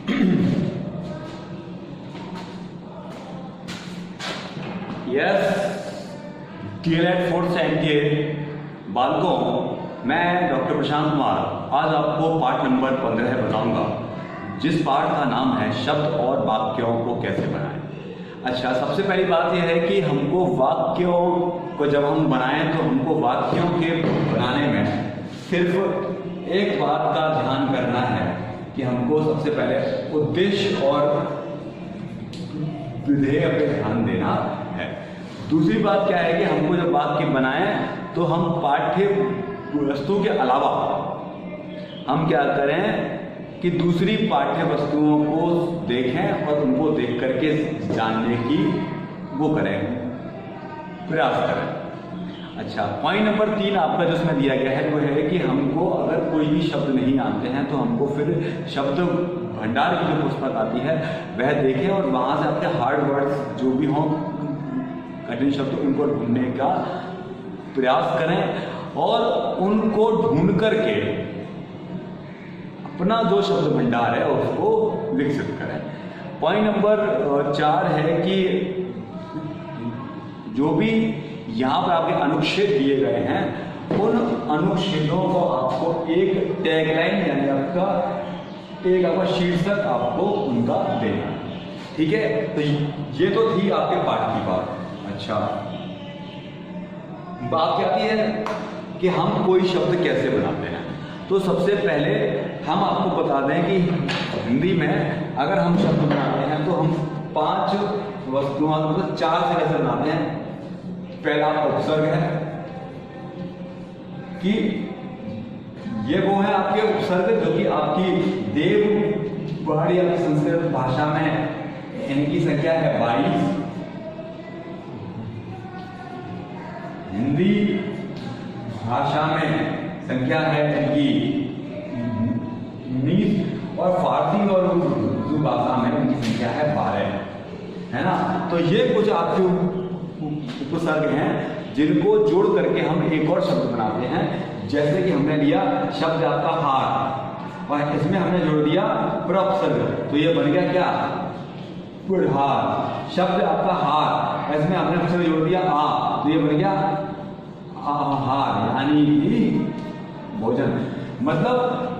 DLED 4th same के बालकों, मैं डॉक्टर प्रशांत कुमार आज आपको पार्ट नंबर 15 बताऊंगा, जिस पार्ट का नाम है शब्द और वाक्यों को कैसे बनाएं। अच्छा, सबसे पहली बात यह है कि हमको वाक्यों को जब हम बनाएं तो हमको वाक्यों के बनाने में सिर्फ एक बात का ध्यान करना है कि हमको सबसे पहले उद्देश्य और विधेय पे ध्यान देना है। दूसरी बात क्या है कि हमको जब वाक्य बनाएं तो हम पाठ्य वस्तु के अलावा हम क्या करें कि दूसरी पाठ्य वस्तुओं को देखें और उनको देख करके जानने की वो करें, प्रयास करें। अच्छा, पॉइंट नंबर 3 आपका जिसमें दिया गया है वो है कि हमको अगर कोई भी शब्द नहीं आते हैं तो हमको फिर शब्द भंडार की जो पुस्तक आती है वह देखें और वहाँ से आपके हार्ड वर्ड्स जो भी हों, कठिन शब्द, उनको ढूंढने का प्रयास करें और उनको ढूंढ करके अपना जो शब्द भंडार है उसको विकसित करें। पॉइंट नंबर 4 है कि जो भी यहाँ पर आपके अनुच्छेद दिए गए हैं उन अनुच्छेदों को आपको एक टैगलाइन यानी आपका शीर्षक आपको उनका देना, ठीक है। तो ये तो थी आपके पाठ की बात। अच्छा, बात क्या आती है कि हम कोई शब्द कैसे बनाते हैं। तो सबसे पहले हम आपको बता दें कि हिंदी में अगर हम शब्द बनाते हैं तो हम 5 वस्तुओं मतलब 4 से कैसे बनाते हैं। पहला उपसर्ग है कि ये वो है आपके उपसर्ग जो कि आपकी देववाणी आपकी संस्कृत भाषा में इनकी संख्या है 22, हिंदी भाषा में संख्या है इनकी 19 और फारसी और उर्दू भाषा में इनकी संख्या है 12, है ना। तो ये कुछ आपके उपसर्ग हैं जिनको जोड़ करके हम एक और शब्द बनाते हैं। जैसे कि हमने लिया शब्द आपका हार और इसमें हमने जोड़ दिया प्रउपसर्ग, तो ये बन गया क्या, पुढ़ार। शब्द आपका हार, इसमें हमने उपसर्ग जोड़ दिया आ, तो ये बन गया आहार यानी कि भोजन। मतलब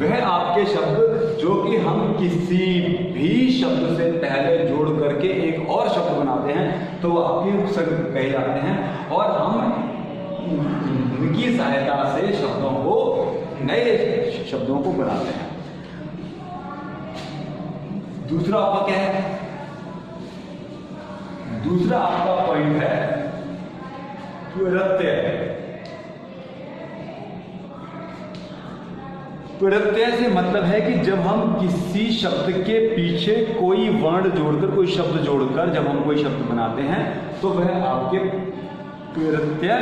वह आपके शब्द जो कि हम किसी भी शब्द से पहले जोड़ करके एक और शब्द बनाते हैं तो वो आपके उपसर्ग कहे जाते हैं और हम उनकी सहायता से शब्दों को, नए शब्दों को बनाते हैं। दूसरा आपका क्या है, दूसरा आपका पॉइंट है प्रत्यय। प्रत्यय से मतलब है कि जब हम किसी शब्द के पीछे कोई वर्ण जोड़कर, कोई शब्द जोड़कर जब हम कोई शब्द बनाते हैं तो वह आपके प्रत्यय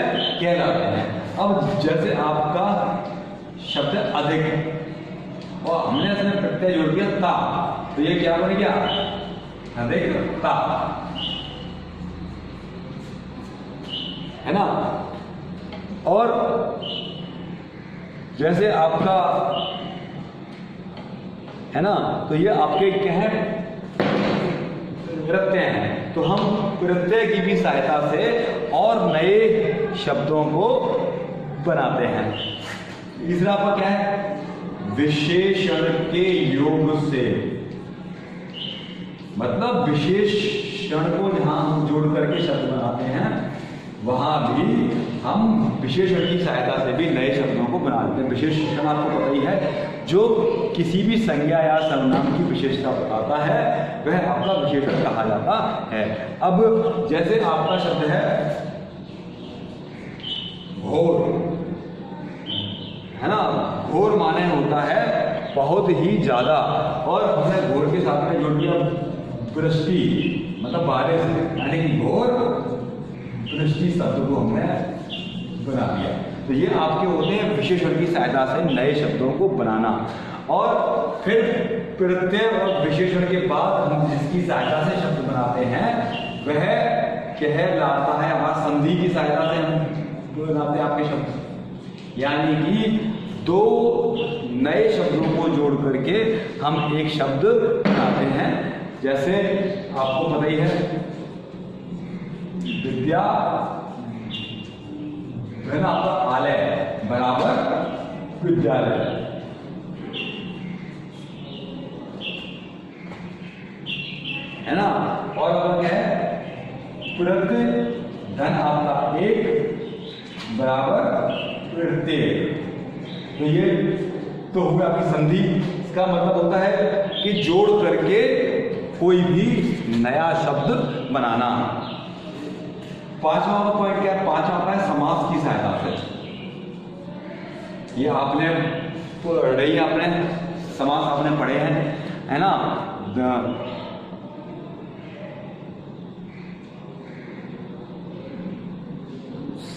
कहलाते हैं। अब जैसे आपका शब्द अधिक और हमने इसमें प्रत्यय जोड़ दिया ता, तो ये क्या बन गया, अधिक ता, है ना। और जैसे आपका है ना, तो ये आपके क्या है, प्रत्यय हैं। तो हम प्रत्यय की भी सहायता से और नए शब्दों को बनाते हैं। तीसरा आपका क्या है, विशेषण के योग से, मतलब विशेषण को जहां हम जोड़ करके शब्द बनाते हैं वहां भी हम विशेषण की सहायता से भी नए शब्दों को बना देते हैं। विशेषण आपको पता ही है, जो किसी भी संज्ञा या सर्वनाम की विशेषता बताता है वह आपका विशेषण कहा जाता है। अब जैसे आपका शब्द है घोर, है ना, घोर माने होता है बहुत ही ज्यादा, और हमने घोर के साथ में जोड़ दिया वृष्टि, मतलब बारिश, यानी कि घोर वृष्टि शब्द को हमने बना दिया। तो ये आपके होते हैं विशेषण की सहायता से नए शब्दों को बनाना। और फिर प्रत्यय और विशेषण के बाद हम जिसकी सहायता से शब्द बनाते हैं वह कहलाता है, हमारा संधि की सहायता से हम बनाते हैं आपके शब्द, यानी कि दो नए शब्दों को जोड़ करके हम एक शब्द बनाते हैं। जैसे आपको पता ही है, विद्या है ना, आपका आलय बराबर विद्यालय, है ना। और क्या है, प्रत्यय धन आपका एक बराबर प्रत्यय। तो ये तो हुआ आपकी संधि। इसका मतलब होता है कि जोड़ करके कोई भी नया शब्द बनाना। पांचवा पॉइंट क्या है, पांचवा आता है समास की सहायता से। ये आपने पढ़े ही, आपने समास आपने पढ़े हैं, है ना।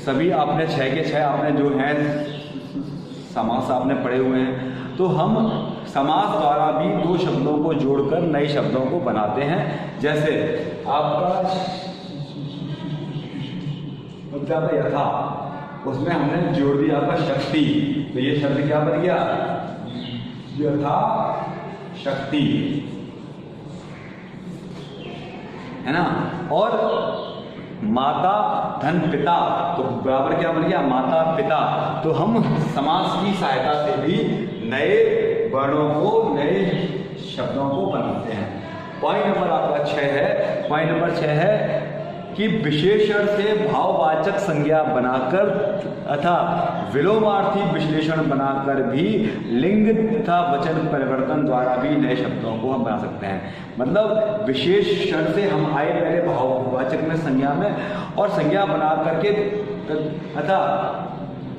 सभी आपने 6 के 6 आपने जो हैं समास आपने पढ़े हुए हैं। तो हम समास द्वारा भी दो शब्दों को जोड़कर नए शब्दों को बनाते हैं। जैसे आपका यथा, उसमें हमने जोड़ दिया आपका शक्ति, तो ये शब्द क्या बन गया, यथा शक्ति, है ना। और माता धन पिता, तो बराबर क्या बन गया, माता पिता। तो हम समास की सहायता से भी नए वर्णों को, नए शब्दों को बनाते हैं। पॉइंट नंबर आपका 6 है। पॉइंट नंबर 6 है कि विशेषण से भाववाचक संज्ञा बनाकर तथा विलोमार्थी विश्लेषण बनाकर भी लिंग तथा वचन परिवर्तन द्वारा भी नए शब्दों को हम बना सकते हैं। मतलब विशेषण से हम आए पहले भाववाचक में, संज्ञा में, और संज्ञा बना करके तथा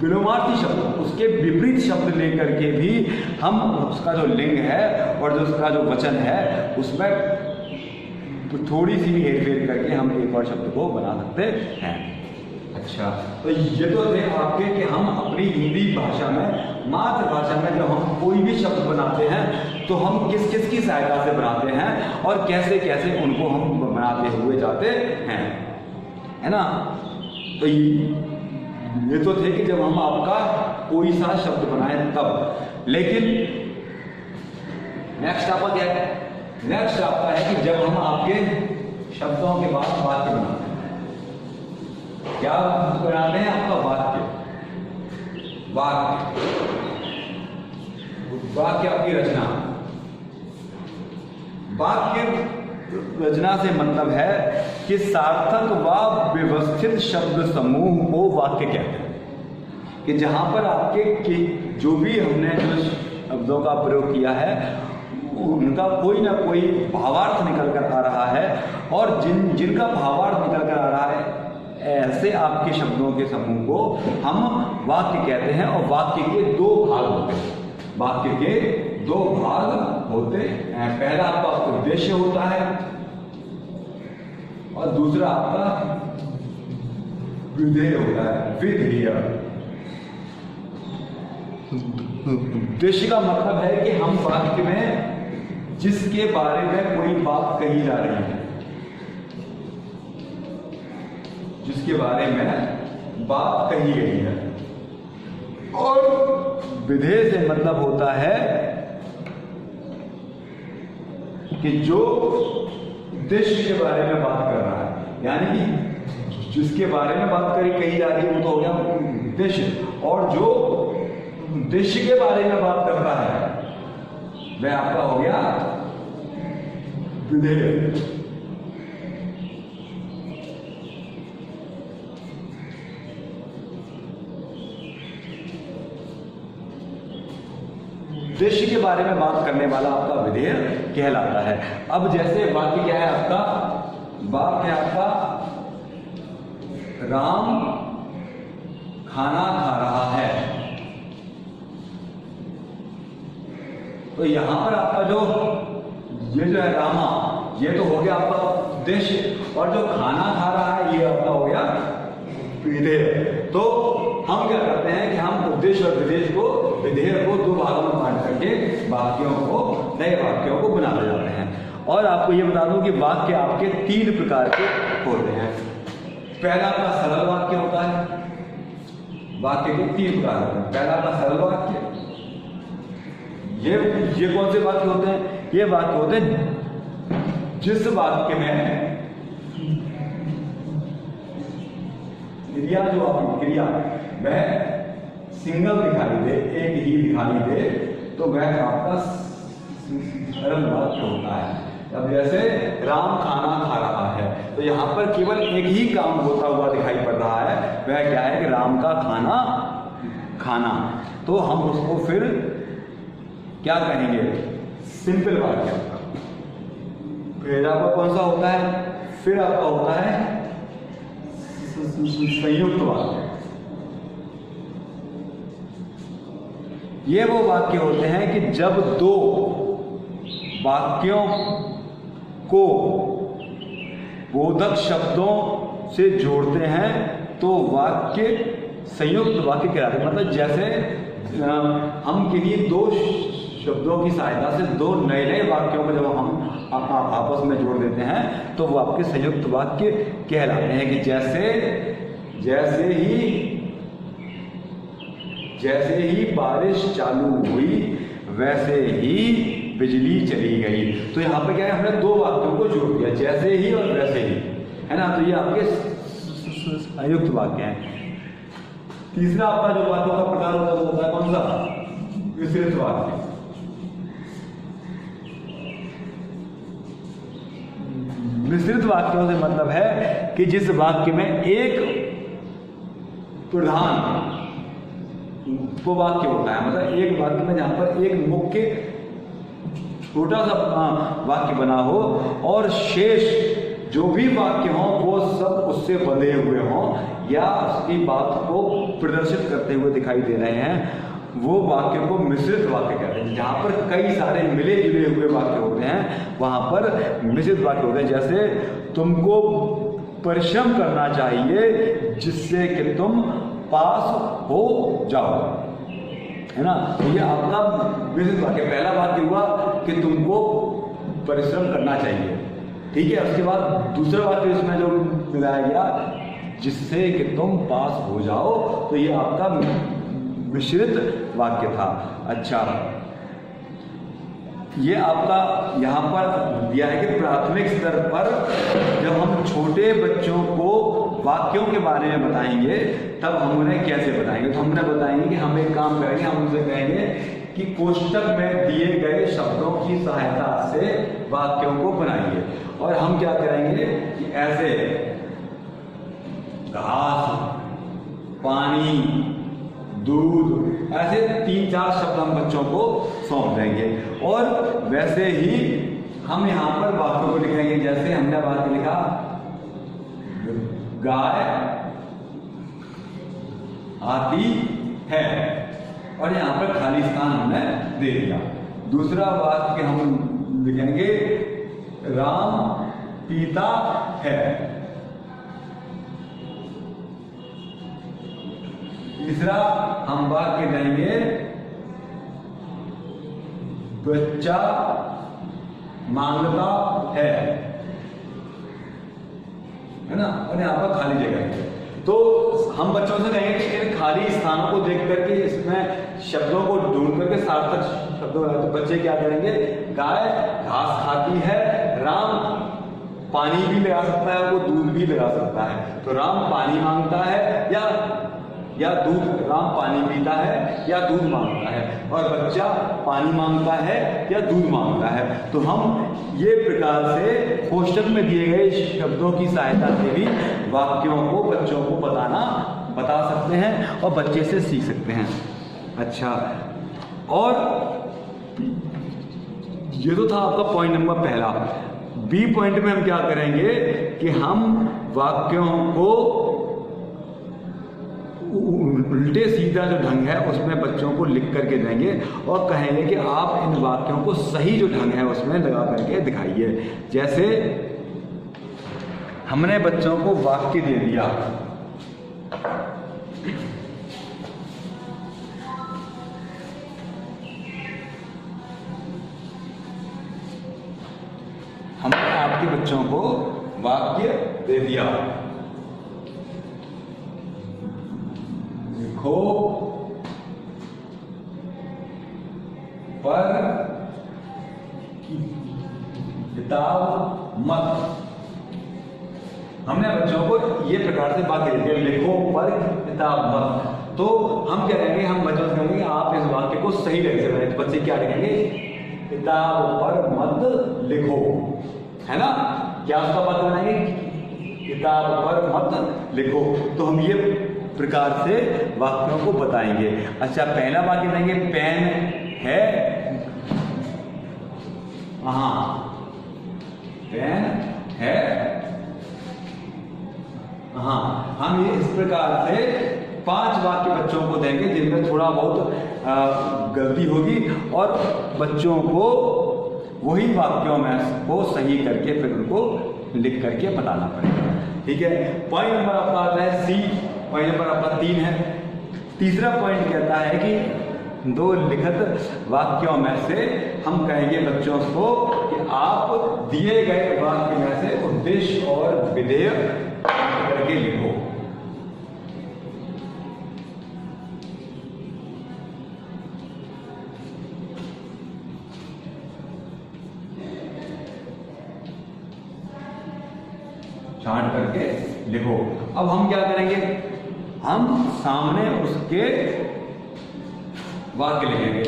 विलोमार्थी शब्द, उसके विपरीत शब्द लेकर के भी हम उसका जो लिंग है और जो उसका जो वचन है उसमें थोड़ी सी भी हेरफेर करके हम एक और शब्द को बना सकते हैं। अच्छा, तो ये तो थे आपके कि हम अपनी हिंदी भाषा में, मातृभाषा में जब हम कोई भी शब्द बनाते हैं तो हम किस किस की सहायता से बनाते हैं और कैसे कैसे उनको हम बनाते हुए जाते हैं, है ना। तो ये तो थे कि जब हम आपका कोई सा शब्द बनाए तब। लेकिन नेक्स्ट आपका क्या है, नेक्स्ट आपका है कि जब हम आपके शब्दों के बाद वाक्य बनाते हैं। क्या बनाते हैं, आपका वाक्य, वाक्य आपकी रचना। वाक्य रचना से मतलब है कि सार्थक व व्यवस्थित शब्द समूह को वाक्य कहते हैं। कि जहां पर आपके जो भी हमने जो शब्दों का प्रयोग किया है उनका कोई ना कोई भावार्थ निकल कर आ रहा है, और जिनका भावार्थ निकल कर आ रहा है ऐसे आपके शब्दों के समूह को हम वाक्य कहते हैं। और वाक्य के दो भाग होते हैं, वाक्य के दो भाग होते हैं। पहला आपका उद्देश्य होता है और दूसरा आपका विधेय होता है, विधेय। उद्देश्य का मतलब है कि हम वाक्य में जिसके बारे में कोई बात कही जा रही है, जिसके बारे में बात कही गई है। और विधेय से मतलब होता है कि जो उद्देश्य के बारे में बात कर रहा है, यानी कि जिसके बारे में बात कही जा रही है वो तो हो गया उद्देश्य, और जो उद्देश्य के बारे में बात कर रहा है वह आपका हो गया विधेय। उद्देश्य के बारे में बात करने वाला आपका विधेय कहलाता है। अब जैसे वाक्य क्या है आपका, वाक्य आपका राम खाना खा रहा है। तो यहां पर आपका जो ये जो है रामा, ये तो हो गया आपका उद्देश्य, और जो खाना खा रहा है ये आपका हो गया विधेय। तो हम क्या करते हैं कि हम उद्देश्य और विधेय को दो भागों में बांट करके वाक्यों को, नए वाक्यों को बनाते जाते हैं। और आपको ये बता दूं कि वाक्य आपके 3 प्रकार के होते हैं। पहला आपका सरल वाक्य होता है, वाक्य के 3 प्रकार होते हैं। पहला आपका सरल वाक्य, ये कौन से वाक्य होते हैं? ये वाक्य होते हैं जिस वाक्य में क्रिया, जो आपकी क्रिया वह सिंगल दिखाई दे, एक ही दिखाई दे, तो वह आपका सरल वाक्य होता है। अब जैसे राम खाना खा रहा है, तो यहाँ पर केवल एक ही काम होता हुआ दिखाई पड़ रहा है, वह क्या है कि राम का खाना खाना। तो हम उसको फिर क्या कहेंगे? सिंपल वाक्य। फिर आपका कौन सा होता है? फिर आपका होता है संयुक्त वाक्य। ये वो वाक्य होते हैं कि जब दो वाक्यों को बोधक शब्दों से जोड़ते हैं तो वाक्य संयुक्त वाक्य कहलाते हैं। मतलब जैसे हम किन्हीं दो शब्दों की सहायता से दो नए नए वाक्यों को जब हम आपस में जोड़ देते हैं तो वो आपके संयुक्त वाक्य कहलाते हैं। कि जैसे ही बारिश चालू हुई वैसे ही बिजली चली गई। तो यहाँ पे क्या है, हमने दो वाक्यों को जोड़ दिया, जैसे ही और वैसे ही, है ना। तो ये आपके संयुक्त वाक्य हैं। तीसरा आपका जो वाक्यों का प्रकार होता है कौन सा? मिश्रित वाक्य। मिश्रित वाक्यों से मतलब है कि जिस वाक्य में एक प्रधान वो वाक्य होता है, मतलब एक वाक्य में जहां पर एक मुख्य छोटा सा वाक्य बना हो और शेष जो भी वाक्य हो वो सब उससे बंधे हुए हों या उसकी बात को प्रदर्शित करते हुए दिखाई दे रहे हैं, वो वाक्य को मिश्रित वाक्य कहते हैं। जहां पर कई सारे मिले जुले हुए वाक्य होते हैं वहां पर मिश्रित वाक्य होते हैं। जैसे तुमको परिश्रम करना चाहिए जिससे कि तुम पास हो जाओ, है ना। तो ये आपका मिश्रित वाक्य। पहला वाक्य हुआ कि तुमको परिश्रम करना चाहिए, ठीक है। उसके बाद दूसरा वाक्य इसमें जो मिलाया गया जिससे कि तुम पास हो जाओ, तो ये आपका मिश्रित वाक्य था। अच्छा, ये आपका यहाँ पर दिया है कि प्राथमिक स्तर पर जब हम छोटे बच्चों को वाक्यों के बारे में बताएंगे तब हम उन्हें कैसे बताएंगे। तो हम उन्हें बताएंगे कि हम एक काम करेंगे, हम उनसे कहेंगे कि कोष्टक में दिए गए शब्दों की सहायता से वाक्यों को बनाइए। और हम क्या करेंगे कि ऐसे घास, पानी, दूध, ऐसे 3-4 शब्द हम बच्चों को सौंप देंगे। और वैसे ही हम यहाँ पर वाक्यों को लिखेंगे। जैसे हमने वाक्य लिखा गाय आती है और यहाँ पर खाली स्थान हमने दे दिया। दूसरा वाक्य हम लिखेंगे राम पीता है। तीसरा हम वाक्य देंगे बच्चा मांगता है ना। और यहाँ पर खाली जगह है। तो हम बच्चों से कहेंगे कि इन खाली स्थानों को देख करके इसमें शब्दों को ढूंढ करके सार्थक शब्दों में, तो बच्चे क्या करेंगे? गाय घास खाती है, राम पानी भी लगा सकता है, वो दूध भी लगा सकता है। तो राम पानी मांगता है या दूध, राम पानी पीता है या दूध मांगता है, और बच्चा पानी मांगता है या दूध मांगता है। तो हम ये प्रकार से कोष्टक में दिए गए शब्दों की सहायता से भी वाक्यों को बच्चों को बता सकते हैं और बच्चे से सीख सकते हैं। अच्छा, और ये तो था आपका पॉइंट नंबर पहला। बी पॉइंट में हम क्या करेंगे कि हम वाक्यों को उल्टे सीधा जो ढंग है उसमें बच्चों को लिख करके देंगे और कहेंगे कि आप इन वाक्यों को सही जो ढंग है उसमें लगा करके दिखाइए। जैसे हमने बच्चों को वाक्य दे दिया, हमने आपके बच्चों को वाक्य दे दिया, लिखो पर किताब मत। हमने बच्चों को ये प्रकार से वाक्य देते हैं, लिखो पर किताब मत। तो हम क्या करेंगे, हम बच्चों से कहेंगे आप इस वाक्य को सही ढंग से बनाएं। तो बच्चे क्या लिखेंगे, किताब पर मत लिखो, है ना। क्या उसका वाक्य बनाएंगे, किताब पर मत लिखो। तो हम ये प्रकार से वाक्यों को बताएंगे। अच्छा, पहला वाक्य देंगे, पेन है, हाँ पेन है, हाँ। हम ये इस प्रकार से 5 वाक्य बच्चों को देंगे जिनमें थोड़ा बहुत गलती होगी, और बच्चों को वही वाक्यों में वो सही करके फिर उनको लिख करके बताना पड़ेगा। ठीक है। पॉइंट नंबर आपका आता है सी। पॉइंट नंबर आपका 3 है। तीसरा पॉइंट कहता है कि 2 लिखित वाक्यों में से हम कहेंगे बच्चों को कि आप दिए गए वाक्य में से उद्देश्य और विधेय करके लिखो। छांट करके लिखो। अब हम क्या करेंगे, हम सामने उसके वाक्य लिखेंगे।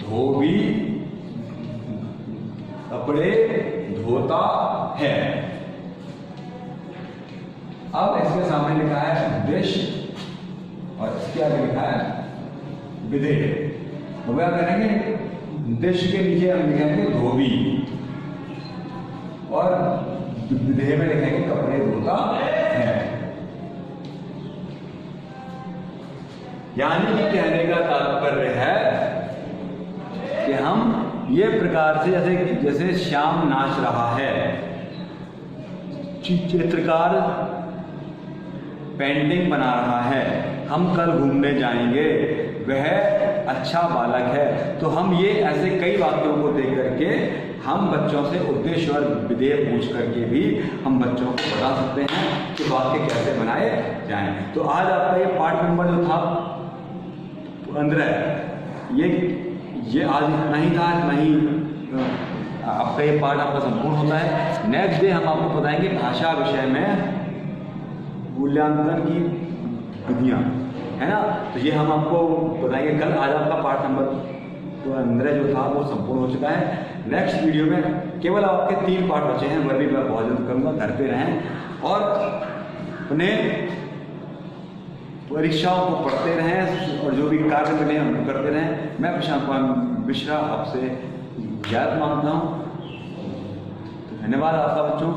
धोबी कपड़े धोता है। अब इसके सामने लिखा है उद्देश्य और इसके आगे लिखा है विधेय। तो क्या करेंगे, उद्देश्य के नीचे हम लिखेंगे धोबी और विधेय में लिखेंगे कपड़े धोता है। यानी कि कहने का तात्पर्य है कि हम ये प्रकार से जैसे श्याम नाच रहा है, चित्रकार पेंटिंग बना रहा है, हम कल घूमने जाएंगे, वह अच्छा बालक है। तो हम ये ऐसे कई वाक्यों को देख करके हम बच्चों से उद्देश्य और विधेय पूछ करके भी हम बच्चों को बता सकते हैं कि वाक्य कैसे बनाए जाएं। तो आज आपका ये पार्ट नंबर जो था 15, ये आज इतना ही था। नहीं, आपका ये पार्ट आपका संपूर्ण होता है। नेक्स्ट डे हम आपको बताएंगे भाषा विषय में मूल्यांकन की विधियां, है ना। तो ये हम आपको बताएंगे कल। आज आपका पार्ट नंबर 15 जो था वो संपूर्ण हो चुका है। नेक्स्ट वीडियो में केवल आपके 3 पार्ट बचे हैं, वह भी मैं बहुत जल्द करूँगा। घर पे रहें और उन्हें परीक्षाओं को पढ़ते रहें और जो भी कार्य मिले उनको करते रहें। मैं प्रशांत मिश्रा आपसे याद मांगता हूँ। धन्यवाद आपका बच्चों।